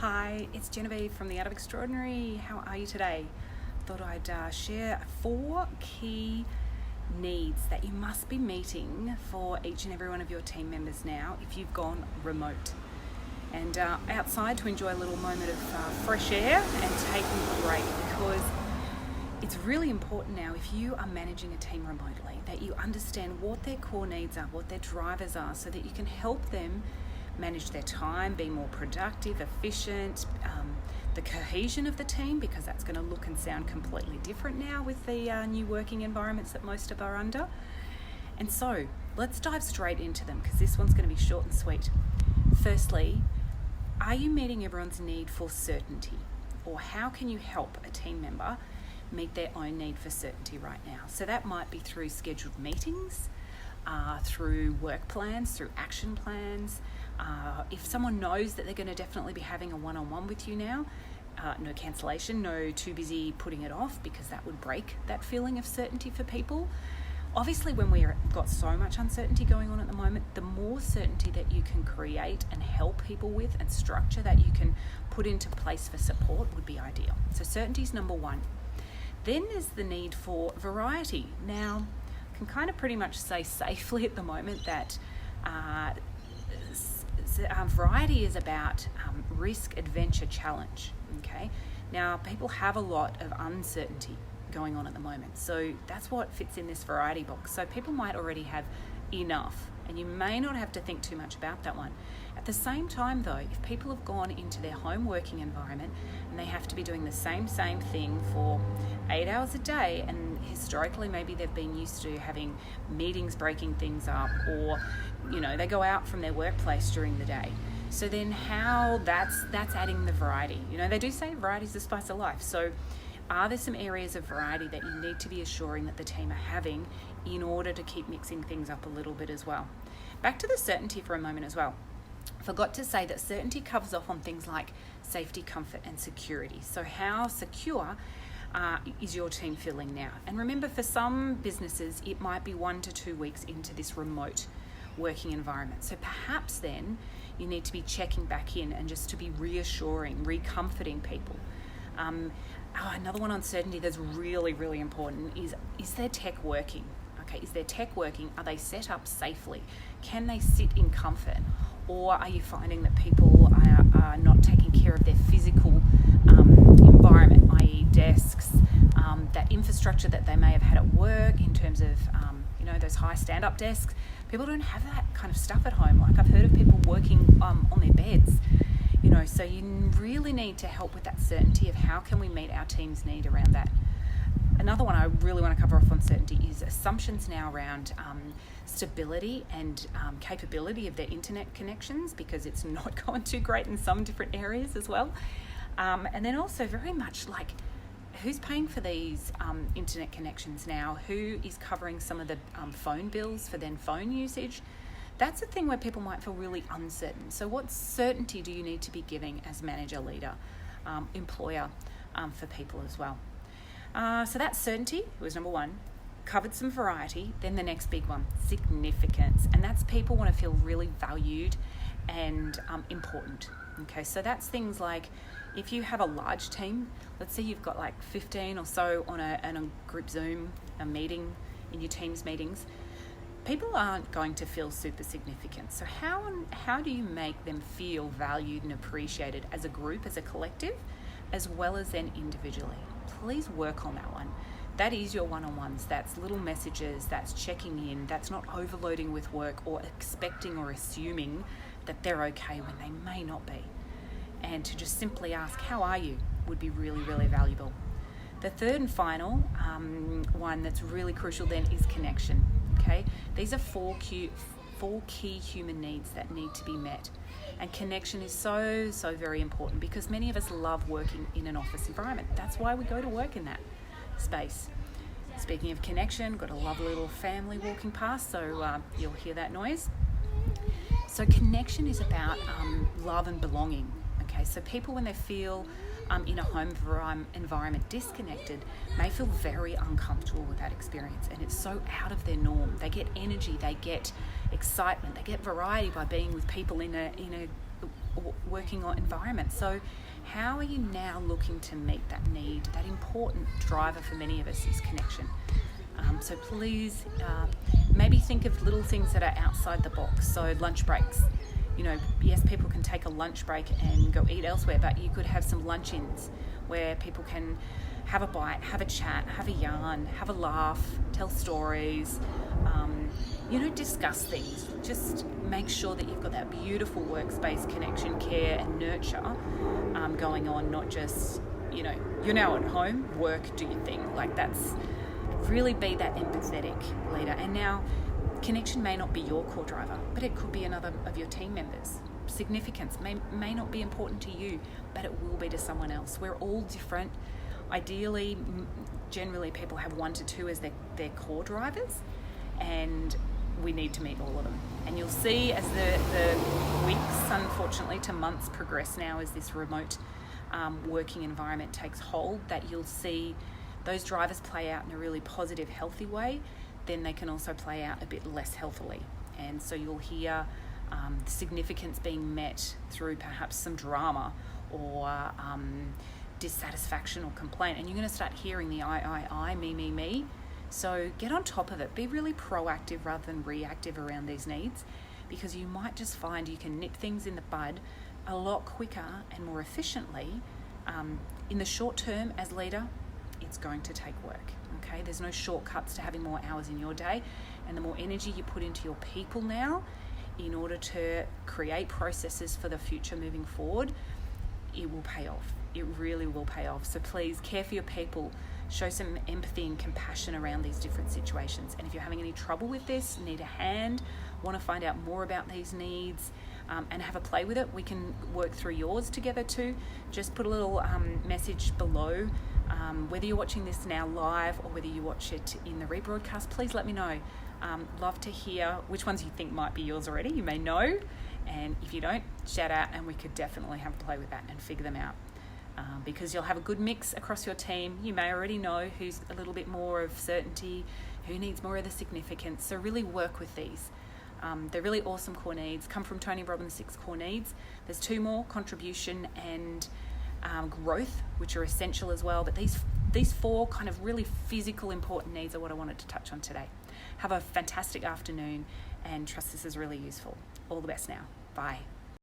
Hi, it's Genevieve from The Art of Extraordinary. How are you today? Thought I'd share 4 key needs that you must be meeting for each and every one of your team members now if you've gone remote. And outside to enjoy a little moment of fresh air and taking a break, because it's really important now, if you are managing a team remotely, that you understand what their core needs are, what their drivers are, so that you can help them manage their time, be more productive, efficient, the cohesion of the team, because that's going to look and sound completely different now with the new working environments that most of us are under. And so let's dive straight into them, because this one's going to be short and sweet. Firstly, are you meeting everyone's need for certainty? Or how can you help a team member meet their own need for certainty right now? So that might be through scheduled meetings, through work plans, through action plans. If someone knows that they're going to definitely be having a one-on-one with you now, no cancellation, no too busy putting it off, because that would break that feeling of certainty for people. Obviously, when we've got so much uncertainty going on at the moment, the more certainty that you can create and help people with, and structure that you can put into place for support, would be ideal. So certainty is number 1. Then there's the need for variety. Now, I can kind of pretty much say safely at the moment that variety is about risk, adventure, challenge. Okay. Now, people have a lot of uncertainty going on at the moment, so that's what fits in this variety box. So people might already have enough, and you may not have to think too much about that one. At the same time though, if people have gone into their home working environment and they have to be doing the same thing for 8 hours a day, and historically maybe they've been used to having meetings breaking things up, or they go out from their workplace during the day. So then how that's adding the variety. They do say variety is the spice of life. So are there some areas of variety that you need to be assuring that the team are having in order to keep mixing things up a little bit as well? Back to the certainty for a moment as well. Forgot to say that certainty covers off on things like safety, comfort, and security. So how secure is your team feeling now? And remember, for some businesses, it might be 1 to 2 weeks into this remote working environment. So perhaps then you need to be checking back in and just to be reassuring, recomforting people. Another one on certainty that's really, really important is their tech working? Okay, is their tech working? Are they set up safely? Can they sit in comfort? Or are you finding that people are not taking care of their physical environment, i.e. desks, that infrastructure that they may have had at work in terms of, those high stand-up desks? People don't have that kind of stuff at home. Like, I've heard of people working on their beds. So you really need to help with that certainty of how can we meet our team's need around that. Another one I really want to cover off on certainty is assumptions now around stability and capability of their internet connections, because it's not going too great in some different areas as well. And then also very much like, who's paying for these internet connections now? Who is covering some of the phone bills for then phone usage? That's a thing where people might feel really uncertain. So what certainty do you need to be giving as manager, leader, employer for people as well? So that certainty was number 1. Covered some variety. Then the next big one, significance. And that's people want to feel really valued and important. Okay, so that's things like, if you have a large team, let's say you've got like 15 or so on a group Zoom, a meeting, in your team's meetings, people aren't going to feel super significant. So how do you make them feel valued and appreciated as a group, as a collective, as well as then individually? Please work on that one. That is your one-on-ones. That's little messages, that's checking in, that's not overloading with work or expecting or assuming that they're okay when they may not be. And to just simply ask, how are you, would be really, really valuable. The third and final one that's really crucial then is connection. Okay, these are 4 key human needs that need to be met. And connection is so very important, because many of us love working in an office environment. That's why we go to work in that space. Speaking of connection, got a lovely little family walking past, so you'll hear that noise. So connection is about love and belonging. Okay, so people, when they feel in a home environment disconnected, may feel very uncomfortable with that experience, and it's so out of their norm. They get energy, they get excitement, they get variety by being with people in a working on environment. So how are you now looking to meet that need? That important driver for many of us is connection. So please maybe think of little things that are outside the box. So lunch breaks. Yes, people can take a lunch break and go eat elsewhere, but you could have some lunch-ins where people can have a bite, have a chat, have a yarn, have a laugh, tell stories, discuss things. Just make sure that you've got that beautiful workspace connection, care and nurture going on, not just, you're now at home, work, do your thing. That's really be that empathetic leader. And now, connection may not be your core driver, but it could be another of your team members. Significance may not be important to you, but it will be to someone else. We're all different. Ideally, generally people have 1 to 2 as their core drivers, and we need to meet all of them. And you'll see as the weeks, unfortunately, to months progress now as this remote working environment takes hold, that you'll see those drivers play out in a really positive, healthy way. Then they can also play out a bit less healthily. And so you'll hear significance being met through perhaps some drama or dissatisfaction or complaint. And you're going to start hearing the I, me. So get on top of it. Be really proactive rather than reactive around these needs, because you might just find you can nip things in the bud a lot quicker and more efficiently. In the short term, as leader, it's going to take work. Okay, there's no shortcuts to having more hours in your day, and the more energy you put into your people now in order to create processes for the future moving forward, it will pay off. It really will pay off. So please care for your people, show some empathy and compassion around these different situations. And if you're having any trouble with this, need a hand, want to find out more about these needs, and have a play with it, we can work through yours together too. Just put a little message below. Whether you're watching this now live or whether you watch it in the rebroadcast, please let me know. Love to hear which ones you think might be yours already. You may know, and if you don't, shout out and we could definitely have a play with that and figure them out. Because you'll have a good mix across your team. You may already know who's a little bit more of certainty, who needs more of the significance. So really work with these. They're really awesome core needs. Come from Tony Robbins' 6 core needs. There's 2 more, contribution and growth, which are essential as well. But these 4 kind of really physical, important needs are what I wanted to touch on today. Have a fantastic afternoon and trust this is really useful. All the best now. Bye.